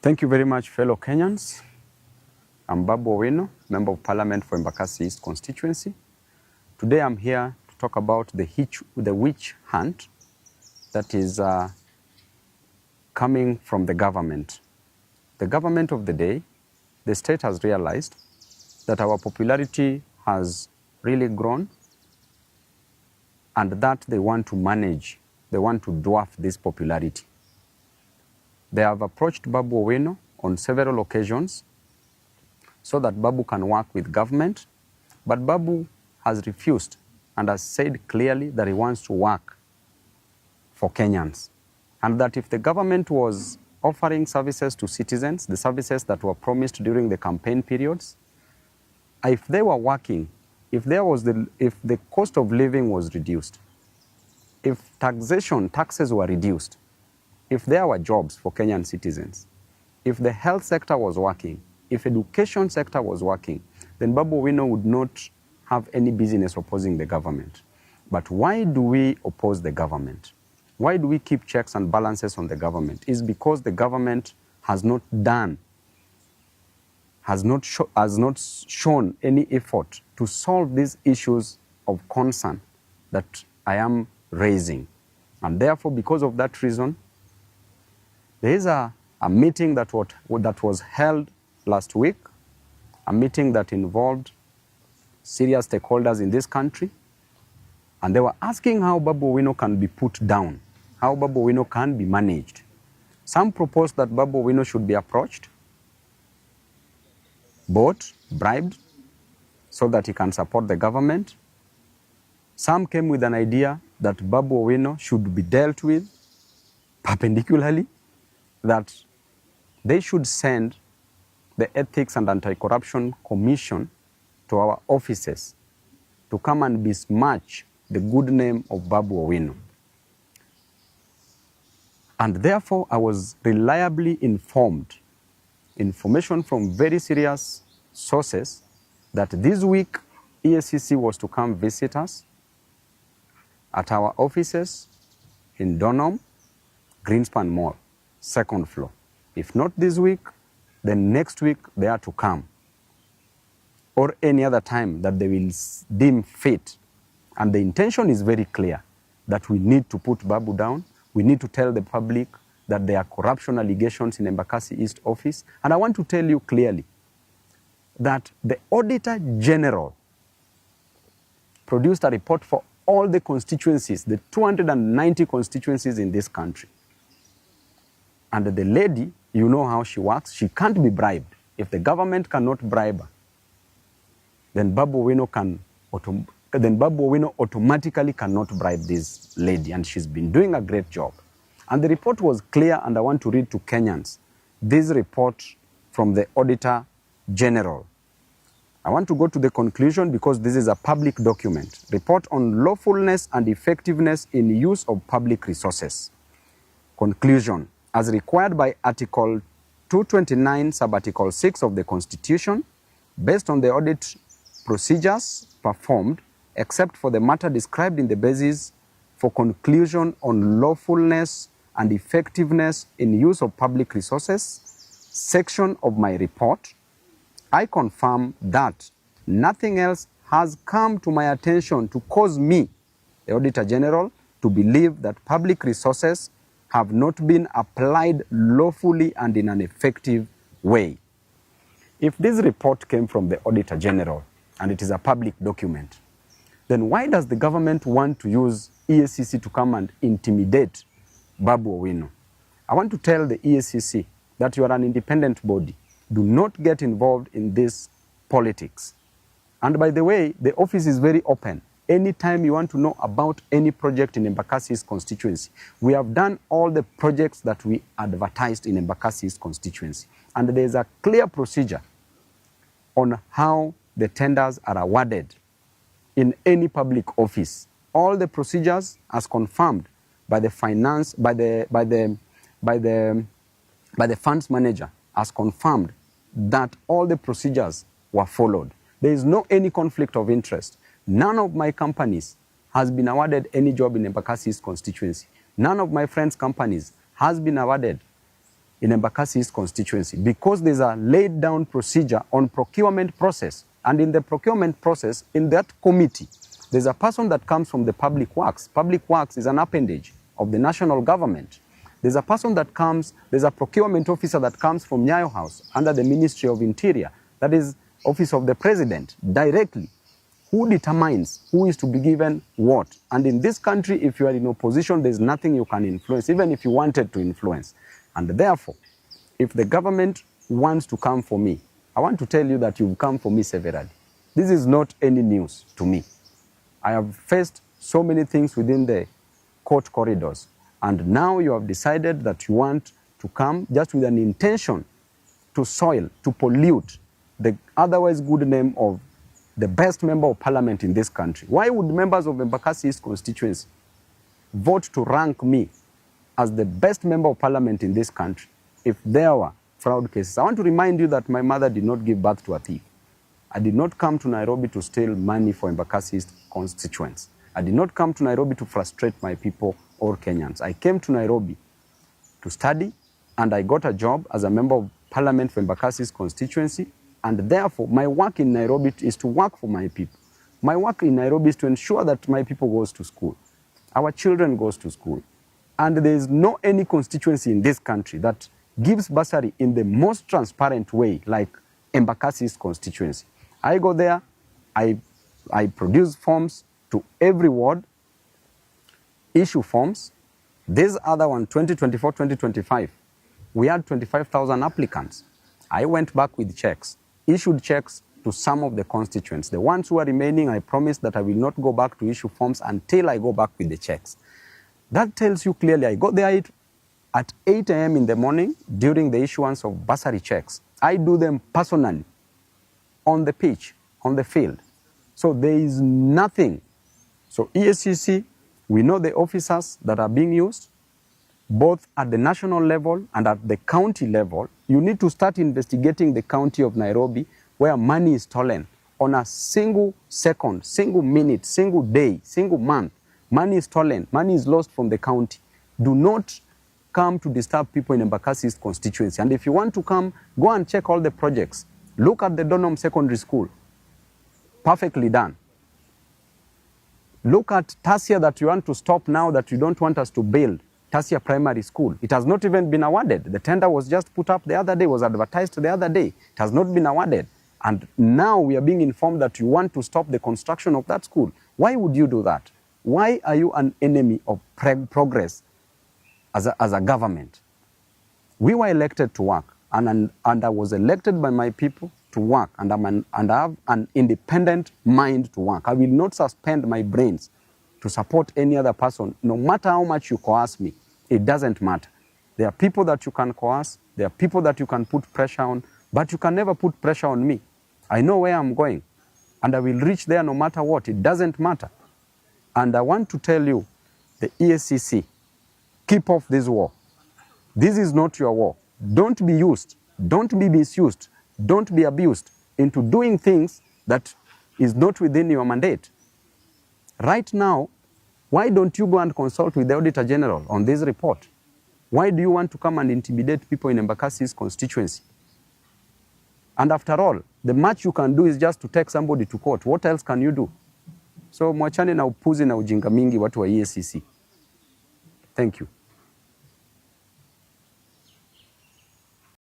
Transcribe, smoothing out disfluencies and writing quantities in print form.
Thank you very much, fellow Kenyans. I'm Babu Owino, Member of Parliament for Embakasi East constituency. Today I'm here to talk about the witch hunt that is coming from the government. The government of the day, the state has realized that our popularity has really grown and that they want to manage, they want to dwarf this popularity. They have approached Babu Owino on several occasions so that Babu can work with government, but Babu has refused and has said clearly that he wants to work for Kenyans, and that if the government was offering services to citizens, the services that were promised during the campaign periods, if they were working, if the cost of living was reduced, if taxes were reduced, if there were jobs for Kenyan citizens, if the health sector was working, if education sector was working, then Babu Owino would not have any business opposing the government. But why do we oppose the government? Why do we keep checks and balances on the government? It's because the government has not shown any effort to solve these issues of concern that I am raising. And therefore, because of that reason, there is a meeting that was held last week, a meeting that involved serious stakeholders in this country, and they were asking how Babu Owino can be put down, how Babu Owino can be managed. Some proposed that Babu Owino should be approached, bought, bribed, so that he can support the government. Some came with an idea that Babu Owino should be dealt with perpendicularly, that they should send the Ethics and Anti-Corruption Commission to our offices to come and besmirch the good name of Babu Owino. And therefore, I was reliably informed, information from very serious sources, that this week EACC was to come visit us at our offices in Donholm, Greenspan Mall, 2nd floor. If not this week, then next week they are to come, or any other time that they will deem fit. And the intention is very clear, that we need to put Babu down. We need to tell the public that there are corruption allegations in Embakasi East office. And I want to tell you clearly that the Auditor General produced a report for all the constituencies, the 290 constituencies in this country. And the lady, you know how she works, she can't be bribed. If the government cannot bribe her, then Babu Owino automatically cannot bribe this lady, and she's been doing a great job. And the report was clear, and I want to read to Kenyans this report from the Auditor General. I want to go to the conclusion because this is a public document. Report on lawfulness and effectiveness in use of public resources. Conclusion. As required by Article 229, Sub-Article 6 of the Constitution, based on the audit procedures performed, except for the matter described in the basis for conclusion on lawfulness and effectiveness in use of public resources section of my report, I confirm that nothing else has come to my attention to cause me, the Auditor General, to believe that public resources have not been applied lawfully and in an effective way. If this report came from the Auditor General and it is a public document, then why does the government want to use EACC to come and intimidate Babu Owino? I want to tell the EACC that you are an independent body. Do not get involved in this politics. And by the way, the office is very open. Anytime you want to know about any project in Embakasi's constituency, we have done all the projects that we advertised in Embakasi's constituency. And there is a clear procedure on how the tenders are awarded in any public office. All the procedures as confirmed by the funds manager, as confirmed that all the procedures were followed. There is no any conflict of interest. None of my companies has been awarded any job in Embakasi's constituency. None of my friends' companies has been awarded in Embakasi East constituency because there's a laid down procedure on procurement process. And in the procurement process, in that committee, there's a person that comes from the public works. Public works is an appendage of the national government. There's a person that comes, there's a procurement officer that comes from Nyayo House under the Ministry of Interior, that is Office of the President, directly. Who determines who is to be given what? And in this country, if you are in opposition, there's nothing you can influence, even if you wanted to influence. And therefore, if the government wants to come for me, I want to tell you that you've come for me severally. This is not any news to me. I have faced so many things within the court corridors. And now you have decided that you want to come just with an intention to soil, to pollute the otherwise good name of the best member of parliament in this country. Why would members of Embakasi East constituency vote to rank me as the best member of parliament in this country if there were fraud cases? I want to remind you that my mother did not give birth to a thief. I did not come to Nairobi to steal money for Embakasi East constituents. I did not come to Nairobi to frustrate my people or Kenyans. I came to Nairobi to study, and I got a job as a member of parliament for Embakasi East constituency, and therefore my work in Nairobi is to work for my people. My work in Nairobi is to ensure that my people goes to school, our children goes to school, and there is no any constituency in this country that gives bursary in the most transparent way like Embakasi East constituency. I go there, I produce forms to every ward, issue forms. This other one, 2024-2025, we had 25,000 applicants. I went back with checks, issued checks to some of the constituents. The ones who are remaining, I promised that I will not go back to issue forms until I go back with the checks. That tells you clearly, I got there at 8 a.m. in the morning during the issuance of bursary checks. I do them personally, on the pitch, on the field. So there is nothing. So EACC, we know the officers that are being used, both at the national level and at the county level. You need to start investigating the county of Nairobi where money is stolen on a single second, single minute, single day, single month. Money is stolen, money is lost from the county. Do not come to disturb people in Embakasi East constituency. And if you want to come, go and check all the projects. Look at the Donholm Secondary School. Perfectly done. Look at Tasia that you want to stop now that you don't want us to build. Tasia Primary School. It has not even been awarded. The tender was just put up the other day, was advertised the other day. It has not been awarded. And now we are being informed that you want to stop the construction of that school. Why would you do that? Why are you an enemy of progress as a government? We were elected to work. And I was elected by my people to work, and I have an independent mind to work. I will not suspend my brains to support any other person, no matter how much you coerce me. It doesn't matter. There are people that you can coerce, there are people that you can put pressure on, but you can never put pressure on me. I know where I'm going, and I will reach there no matter what. It doesn't matter. And I want to tell you, the EACC, keep off this war. This is not your war. Don't be used, don't be misused, don't be abused into doing things that is not within your mandate. Right now, why don't you go and consult with the Auditor General on this report? Why do you want to come and intimidate people in Embakasi East constituency? And after all, the much you can do is just to take somebody to court. What else can you do? So mwachane na upuzi na ujinga mingi watu wa EACC. Thank you.